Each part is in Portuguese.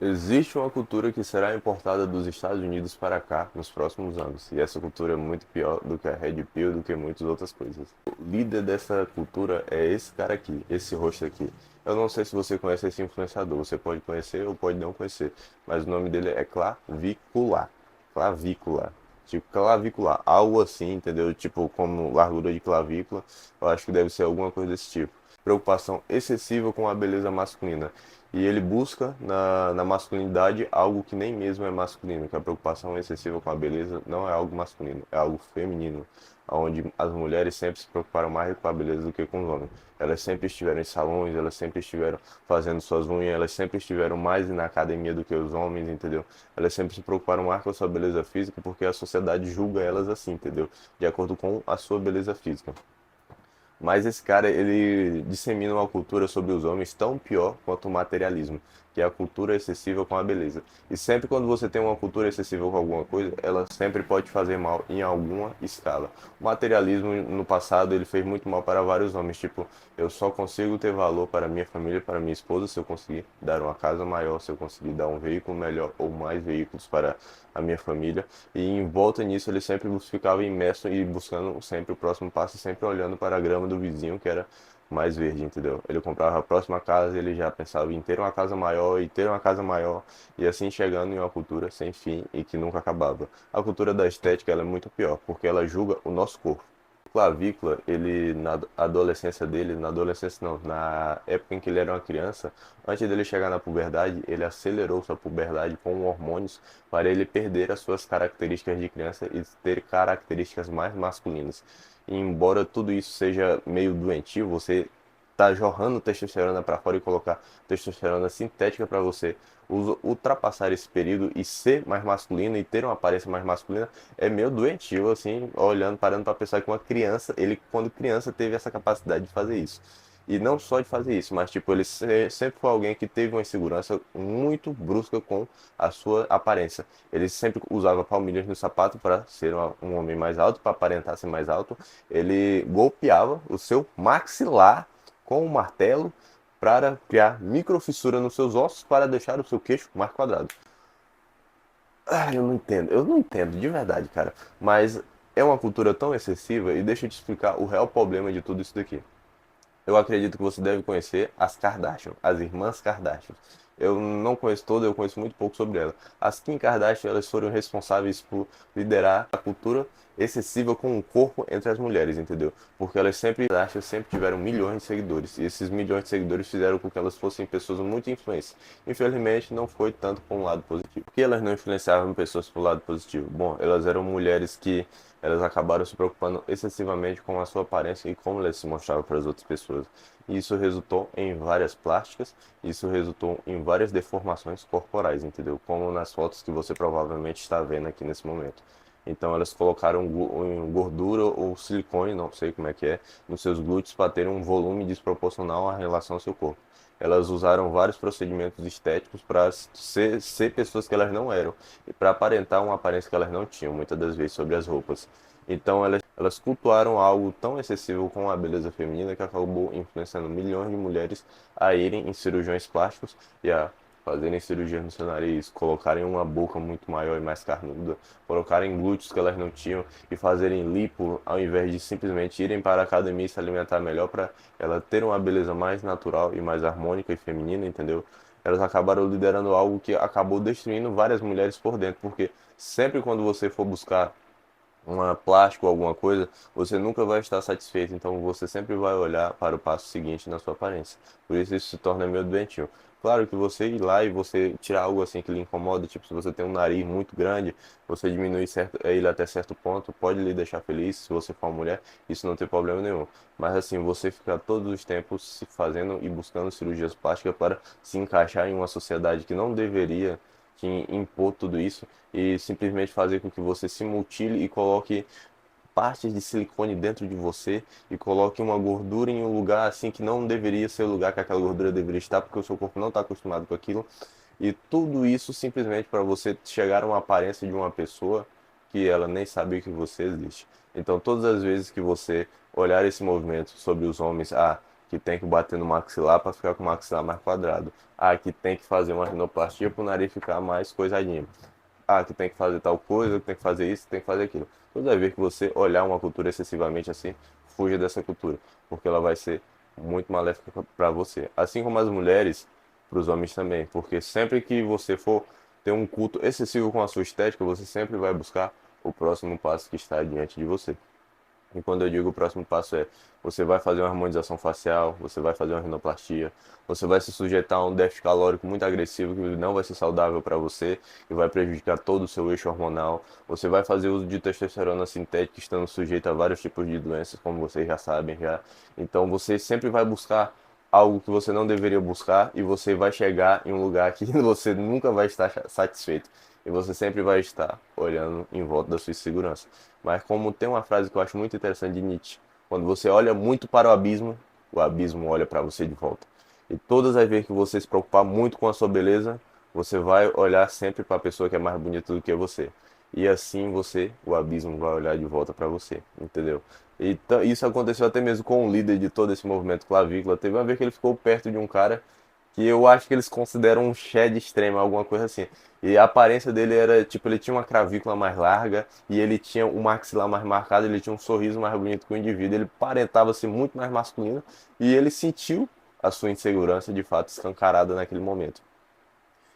Existe uma cultura que será importada dos Estados Unidos para cá nos próximos anos, e essa cultura é muito pior do que a Red Pill, do que muitas outras coisas. O líder dessa cultura é esse cara aqui, esse rosto aqui. Eu não sei se você conhece esse influenciador, você pode conhecer ou pode não conhecer, mas o nome dele é Clavícula. Clavícula. Tipo, clavicular, algo assim, entendeu? Tipo, como largura de clavícula, eu acho que deve ser alguma coisa desse tipo. Preocupação excessiva com a beleza masculina. E ele busca na masculinidade algo que nem mesmo é masculino, que a preocupação excessiva com a beleza não é algo masculino, é algo feminino, onde as mulheres sempre se preocuparam mais com a beleza do que com os homens. Elas sempre estiveram em salões, elas sempre estiveram fazendo suas unhas, elas sempre estiveram mais na academia do que os homens, entendeu? Elas sempre se preocuparam mais com a sua beleza física porque a sociedade julga elas assim, entendeu? De acordo com a sua beleza física. Mas esse cara, ele dissemina uma cultura sobre os homens tão pior quanto o materialismo, que é a cultura excessiva com a beleza. E sempre quando você tem uma cultura excessiva com alguma coisa, ela sempre pode fazer mal em alguma escala. O materialismo no passado, ele fez muito mal para vários homens, tipo, eu só consigo ter valor para minha família, para minha esposa, se eu conseguir dar uma casa maior, se eu conseguir dar um veículo melhor ou mais veículos para a minha família. E em volta nisso ele sempre ficava imerso e buscando sempre o próximo passo, sempre olhando para a grama do vizinho que era mais verde, entendeu? Ele comprava a próxima casa, ele já pensava em ter uma casa maior e ter uma casa maior e assim chegando em uma cultura sem fim e que nunca acabava. A cultura da estética ela é muito pior, porque ela julga o nosso corpo. Clavícula, ele na adolescência dele, na adolescência não, na época em que ele era uma criança, antes dele chegar na puberdade, ele acelerou sua puberdade com hormônios para ele perder as suas características de criança e ter características mais masculinas. E embora tudo isso seja meio doentio, você tá jorrando testosterona para fora e colocar testosterona sintética para você ultrapassar esse período e ser mais masculino e ter uma aparência mais masculina é meio doentio, assim, olhando, parando para pensar que uma criança, ele quando criança teve essa capacidade de fazer isso. E não só de fazer isso, mas tipo, ele sempre foi alguém que teve uma insegurança muito brusca com a sua aparência. Ele sempre usava palmilhas no sapato para ser um homem mais alto, para aparentar ser mais alto. Ele golpeava o seu maxilar com um martelo para criar microfissura nos seus ossos para deixar o seu queixo mais quadrado. Ah, eu não entendo de verdade, cara. Mas é uma cultura tão excessiva e deixa eu te explicar o real problema de tudo isso daqui. Eu acredito que você deve conhecer as Kardashian, as irmãs Kardashian. Eu não conheço todas, eu conheço muito pouco sobre elas. As Kim Kardashian, elas foram responsáveis por liderar a cultura excessiva com o corpo entre as mulheres, entendeu? Porque elas sempre tiveram milhões de seguidores. E esses milhões de seguidores fizeram com que elas fossem pessoas muito influentes. Infelizmente, não foi tanto para um lado positivo. Por que elas não influenciavam pessoas para o lado positivo? Bom, elas eram mulheres que elas acabaram se preocupando excessivamente com a sua aparência e como elas se mostravam para as outras pessoas. E isso resultou em várias plásticas, isso resultou em várias deformações corporais, entendeu? Como nas fotos que você provavelmente está vendo aqui nesse momento. Então elas colocaram gordura ou silicone, não sei como é que é, nos seus glúteos para ter um volume desproporcional à relação ao seu corpo. Elas usaram vários procedimentos estéticos para ser pessoas que elas não eram e para aparentar uma aparência que elas não tinham, muitas das vezes, sobre as roupas. Então elas cultuaram algo tão excessivo com a beleza feminina que acabou influenciando milhões de mulheres a irem em cirurgiões plásticos e a fazerem cirurgias no seu nariz, colocarem uma boca muito maior e mais carnuda, colocarem glúteos que elas não tinham e fazerem lipo ao invés de simplesmente irem para a academia e se alimentar melhor para ela ter uma beleza mais natural e mais harmônica e feminina, entendeu? Elas acabaram liderando algo que acabou destruindo várias mulheres por dentro, porque sempre quando você for buscar uma plástico ou alguma coisa, você nunca vai estar satisfeito, então você sempre vai olhar para o passo seguinte na sua aparência. Por isso se torna meio doentio. Claro que você ir lá e você tirar algo assim que lhe incomoda, tipo se você tem um nariz muito grande, você diminui ele até certo ponto, pode lhe deixar feliz se você for uma mulher, isso não tem problema nenhum. Mas assim, você ficar todos os tempos se fazendo e buscando cirurgias plásticas para se encaixar em uma sociedade que não deveria te impor tudo isso e simplesmente fazer com que você se mutile e coloque partes de silicone dentro de você e coloque uma gordura em um lugar assim que não deveria ser o lugar que aquela gordura deveria estar, porque o seu corpo não está acostumado com aquilo. E tudo isso simplesmente para você chegar a uma aparência de uma pessoa que ela nem sabia que você existe. Então, todas as vezes que você olhar esse movimento sobre os homens, que tem que bater no maxilar para ficar com o maxilar mais quadrado. Ah, que tem que fazer uma rinoplastia para o nariz ficar mais coisadinho. Ah, que tem que fazer tal coisa, que tem que fazer isso, que tem que fazer aquilo. Toda vez que você olhar uma cultura excessivamente assim, fuja dessa cultura, porque ela vai ser muito maléfica para você. Assim como as mulheres, para os homens também, porque sempre que você for ter um culto excessivo com a sua estética, você sempre vai buscar o próximo passo que está diante de você. E quando eu digo o próximo passo é, você vai fazer uma harmonização facial, você vai fazer uma rinoplastia, você vai se sujeitar a um déficit calórico muito agressivo que não vai ser saudável para você e vai prejudicar todo o seu eixo hormonal. Você vai fazer uso de testosterona sintética, estando sujeito a vários tipos de doenças, como vocês já sabem já. Então você sempre vai buscar algo que você não deveria buscar e você vai chegar em um lugar que você nunca vai estar satisfeito. E você sempre vai estar olhando em volta da sua insegurança. Mas como tem uma frase que eu acho muito interessante de Nietzsche, quando você olha muito para o abismo olha para você de volta. E todas as vezes que você se preocupar muito com a sua beleza, você vai olhar sempre para a pessoa que é mais bonita do que você. E assim você, o abismo vai olhar de volta para você, entendeu? Então, isso aconteceu até mesmo com o líder de todo esse movimento clavícula. Teve uma vez que ele ficou perto de um cara que eu acho que eles consideram um shed extremo, alguma coisa assim. E a aparência dele era, tipo, ele tinha uma clavícula mais larga e ele tinha um maxilar mais marcado, ele tinha um sorriso mais bonito que o indivíduo, ele aparentava ser muito mais masculino e ele sentiu a sua insegurança de fato escancarada naquele momento.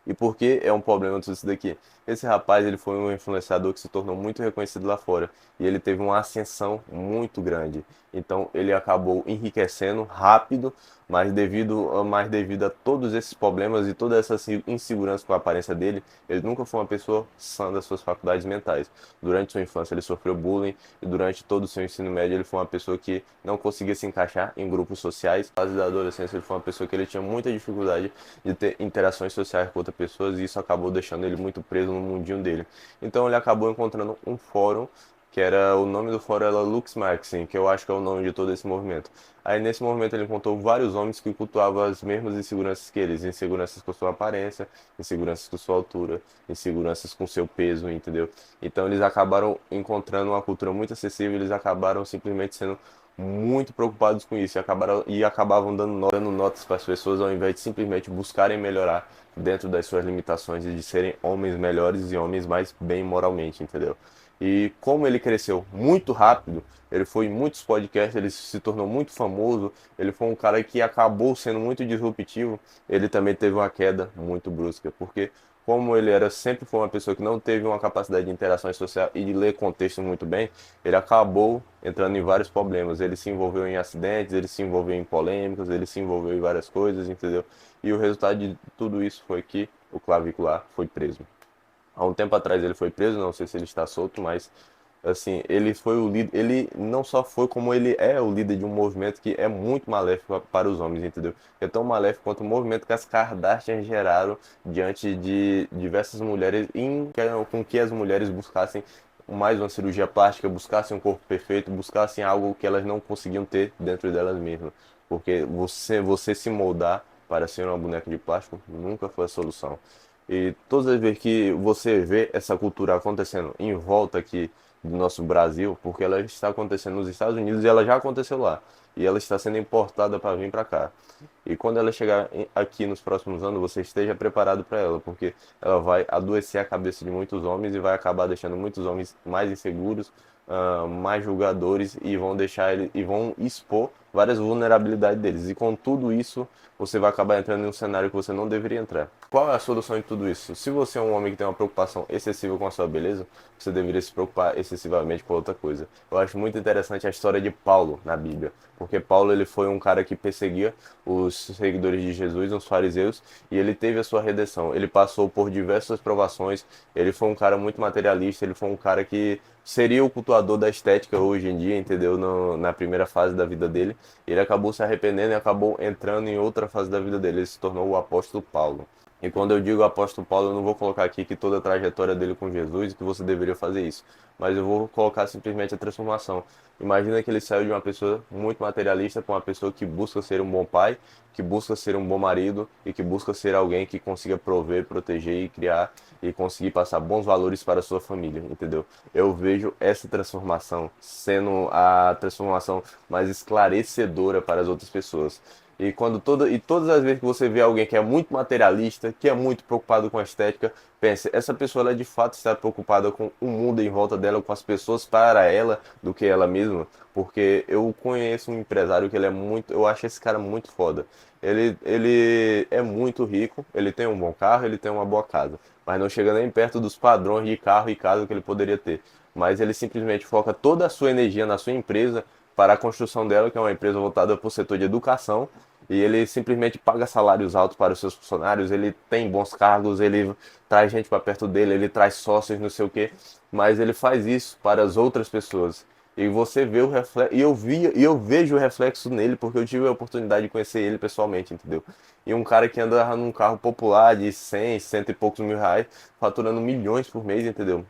E por que é um problema tudo isso daqui? Esse rapaz, ele foi um influenciador que se tornou muito reconhecido lá fora e ele teve uma ascensão muito grande. Então ele acabou enriquecendo rápido, mas devido a todos esses problemas e toda essa insegurança com a aparência dele, ele nunca foi uma pessoa sã das suas faculdades mentais. Durante sua infância ele sofreu bullying e durante todo o seu ensino médio ele foi uma pessoa que não conseguia se encaixar em grupos sociais. Na fase da adolescência ele foi uma pessoa que ele tinha muita dificuldade de ter interações sociais com outras pessoas e isso acabou deixando ele muito preso no mundinho dele. Então ele acabou encontrando um fórum que era o nome do fórum era Lux Maxim, que eu acho que é o nome de todo esse movimento. Aí nesse movimento ele encontrou vários homens que cultuavam as mesmas inseguranças que eles, inseguranças com sua aparência, inseguranças com sua altura, inseguranças com seu peso, entendeu? Então eles acabaram encontrando uma cultura muito acessível, eles acabaram simplesmente sendo muito preocupados com isso e acabavam dando notas para as pessoas ao invés de simplesmente buscarem melhorar dentro das suas limitações e de serem homens melhores e homens mais bem moralmente, entendeu? E como ele cresceu muito rápido, ele foi em muitos podcasts, ele se tornou muito famoso, ele foi um cara que acabou sendo muito disruptivo, ele também teve uma queda muito brusca, porque como ele era sempre foi uma pessoa que não teve uma capacidade de interação social e de ler contexto muito bem, ele acabou entrando em vários problemas. Ele se envolveu em acidentes, ele se envolveu em polêmicas, ele se envolveu em várias coisas, entendeu? E o resultado de tudo isso foi que o clavicular foi preso. Há um tempo atrás ele foi preso, não sei se ele está solto, mas assim, ele foi o líder, ele não só foi como ele é o líder de um movimento que é muito maléfico para os homens, entendeu? É tão maléfico quanto o movimento que as Kardashians geraram diante de diversas mulheres, com que as mulheres buscassem mais uma cirurgia plástica, buscassem um corpo perfeito, buscassem algo que elas não conseguiam ter dentro delas mesmas. Porque você se moldar para ser uma boneca de plástico nunca foi a solução. E todas as vezes que você vê essa cultura acontecendo em volta aqui do nosso Brasil, porque ela está acontecendo nos Estados Unidos e ela já aconteceu lá. E ela está sendo importada para vir para cá. E quando ela chegar aqui nos próximos anos, você esteja preparado para ela, porque ela vai adoecer a cabeça de muitos homens e vai acabar deixando muitos homens mais inseguros, mais julgadores e vão deixar ele e vão expor várias vulnerabilidades deles. E com tudo isso, você vai acabar entrando em um cenário que você não deveria entrar. Qual é a solução de tudo isso? Se você é um homem que tem uma preocupação excessiva com a sua beleza, você deveria se preocupar excessivamente com outra coisa. Eu acho muito interessante a história de Paulo na Bíblia, porque Paulo ele foi um cara que perseguia os seguidores de Jesus, os fariseus, e ele teve a sua redenção. Ele passou por diversas provações, ele foi um cara muito materialista, ele foi um cara que seria o cultuador da estética hoje em dia, entendeu? Na primeira fase da vida dele. Ele acabou se arrependendo e acabou entrando em outra fase da vida dele. Ele se tornou o apóstolo Paulo. E quando eu digo apóstolo Paulo, eu não vou colocar aqui que toda a trajetória dele com Jesus e que você deveria fazer isso. Mas eu vou colocar simplesmente a transformação. Imagina que ele saiu de uma pessoa muito materialista para uma pessoa que busca ser um bom pai, que busca ser um bom marido e que busca ser alguém que consiga prover, proteger e criar e conseguir passar bons valores para a sua família, entendeu? Eu vejo essa transformação sendo a transformação mais esclarecedora para as outras pessoas. E todas as vezes que você vê alguém que é muito materialista, que é muito preocupado com a estética, pense, essa pessoa ela de fato está preocupada com o mundo em volta dela, com as pessoas para ela, do que ela mesma. Porque eu conheço um empresário que ele é muito, eu acho esse cara muito foda. Ele é muito rico, ele tem um bom carro, ele tem uma boa casa, mas não chega nem perto dos padrões de carro e casa que ele poderia ter. Mas ele simplesmente foca toda a sua energia na sua empresa para a construção dela, que é uma empresa voltada para o setor de educação, e ele simplesmente paga salários altos para os seus funcionários, ele tem bons cargos, ele traz gente para perto dele, ele traz sócios, não sei o quê, mas ele faz isso para as outras pessoas. E você vê o reflexo, e eu vejo o reflexo nele porque eu tive a oportunidade de conhecer ele pessoalmente, entendeu? E um cara que anda num carro popular de 100, cento e poucos mil reais, faturando milhões por mês, entendeu?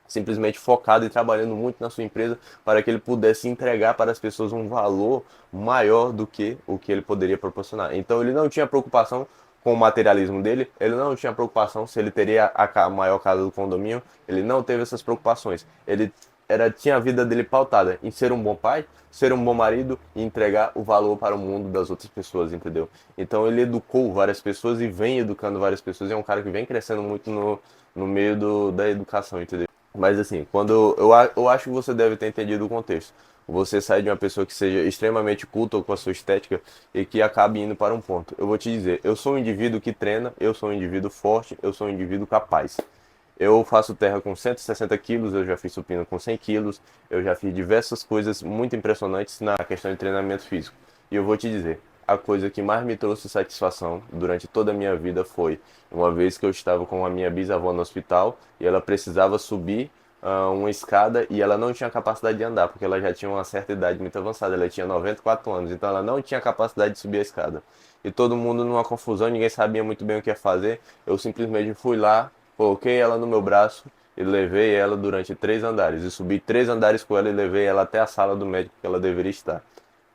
Simplesmente focado e trabalhando muito na sua empresa para que ele pudesse entregar para as pessoas um valor maior do que o que ele poderia proporcionar. Então ele não tinha preocupação com o materialismo dele, ele não tinha preocupação se ele teria a maior casa do condomínio, ele não teve essas preocupações. Tinha a vida dele pautada em ser um bom pai, ser um bom marido e entregar o valor para o mundo das outras pessoas, entendeu? Então ele educou várias pessoas e vem educando várias pessoas, e é um cara que vem crescendo muito no meio da educação, entendeu? Mas assim, eu acho que você deve ter entendido o contexto. Você sai de uma pessoa que seja extremamente culta com a sua estética e que acabe indo para um ponto. Eu vou te dizer, eu sou um indivíduo que treina, eu sou um indivíduo forte, eu sou um indivíduo capaz. Eu faço terra com 160 quilos, eu já fiz supino com 100 quilos, eu já fiz diversas coisas muito impressionantes na questão de treinamento físico. E eu vou te dizer, a coisa que mais me trouxe satisfação durante toda a minha vida foi uma vez que eu estava com a minha bisavó no hospital e ela precisava subir uma escada e ela não tinha capacidade de andar, porque ela já tinha uma certa idade muito avançada, ela tinha 94 anos, então ela não tinha capacidade de subir a escada. E todo mundo numa confusão, ninguém sabia muito bem o que ia fazer. Eu simplesmente fui lá, coloquei ela no meu braço e levei ela durante 3 andares. E subi 3 andares com ela e levei ela até a sala do médico que ela deveria estar.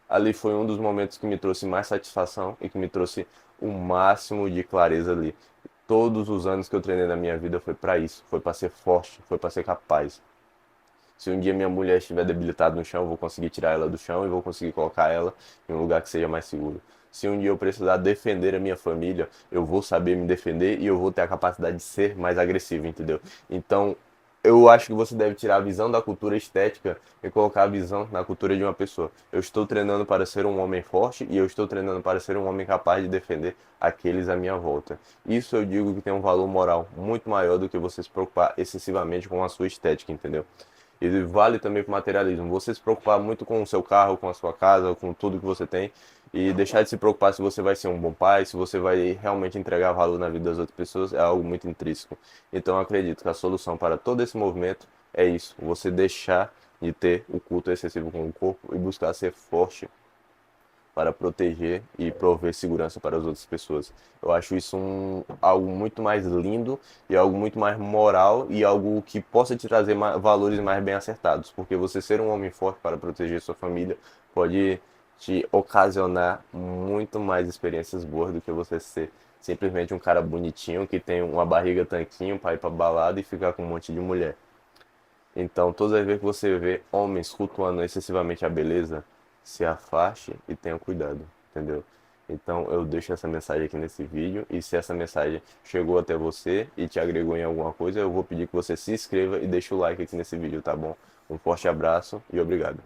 Ali foi um dos momentos que me trouxe mais satisfação e que me trouxe o máximo de clareza ali. Todos os anos que eu treinei na minha vida foi para isso, foi para ser forte, foi para ser capaz. Se um dia minha mulher estiver debilitada no chão, eu vou conseguir tirar ela do chão e vou conseguir colocar ela em um lugar que seja mais seguro. Se um dia eu precisar defender a minha família, eu vou saber me defender e eu vou ter a capacidade de ser mais agressivo, entendeu? Então, eu acho que você deve tirar a visão da cultura estética e colocar a visão na cultura de uma pessoa. Eu estou treinando para ser um homem forte e eu estou treinando para ser um homem capaz de defender aqueles à minha volta. Isso eu digo que tem um valor moral muito maior do que você se preocupar excessivamente com a sua estética, entendeu? E vale também para o materialismo. Você se preocupar muito com o seu carro, com a sua casa, com tudo que você tem e deixar de se preocupar se você vai ser um bom pai, se você vai realmente entregar valor na vida das outras pessoas, é algo muito intrínseco. Então eu acredito que a solução para todo esse movimento é isso, você deixar de ter o culto excessivo com o corpo e buscar ser forte para proteger e prover segurança para as outras pessoas. Eu acho isso algo muito mais lindo e algo muito mais moral e algo que possa te trazer valores mais bem acertados, porque você ser um homem forte para proteger sua família pode te ocasionar muito mais experiências boas do que você ser simplesmente um cara bonitinho que tem uma barriga tanquinho para ir para balada e ficar com um monte de mulher. Então, todas as vezes que você vê homens cultuando excessivamente a beleza, se afaste e tenha cuidado, entendeu? Então, eu deixo essa mensagem aqui nesse vídeo e se essa mensagem chegou até você e te agregou em alguma coisa, eu vou pedir que você se inscreva e deixe o like aqui nesse vídeo, tá bom? Um forte abraço e obrigado.